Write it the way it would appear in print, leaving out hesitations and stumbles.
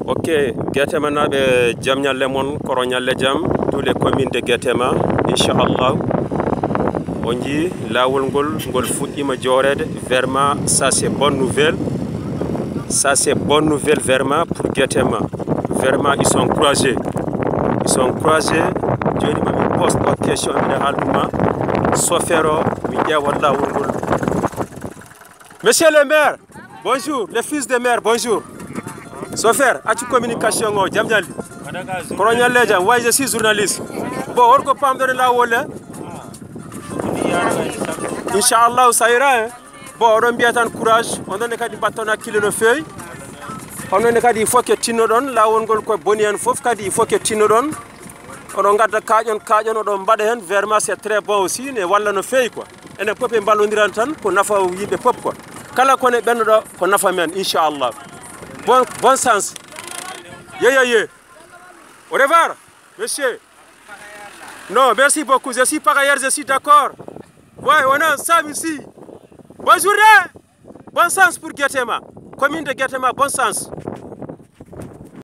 Ok, Guétéma naɓe jam ñalle mon koro ñalle jam tous les communes de Guétéma inchallah on jii lawol ngol fuɗɗima jorede vraiment ça c'est bonne nouvelle, ça c'est bonne nouvelle vraiment pour Guétéma. Vraiment ils sont courageux joni mami poste o question mbiɗa halduma chauffeur o mi ƴewa lawol ngol. Monsieur le maire bonjour, le fils de maire bonjour. Chauffeur accu communication o jam ñalli koro ñalle jam way je suis journaliste bon horko pamdone lawol inchallah ça ira hein. Bon oɗon mbiya tan courage onɗonne kadi mbatton hakkille no fewi honone kadi il faut que tinnoɗon lawol ngol ko boni hen foof kadi il faut que tinnoɗon oɗon gadda kaƴon oɗon mbaɗa hen vraiment c'est très bon aussi ne walla no fewi quoi enen poof ɓe ballodiran tan ko nafa yimɓe poof quoi kala kone ɓennuɗo ko nafa men inchallah. Bon sens. Ye. Au revoir, monsieur. Non, merci beaucoup. Je suis par ailleurs, je suis d'accord. Ouais, on a ça ici. Bonne journée. Bon sens pour Guétéma. Commune de Guétéma, bon sens.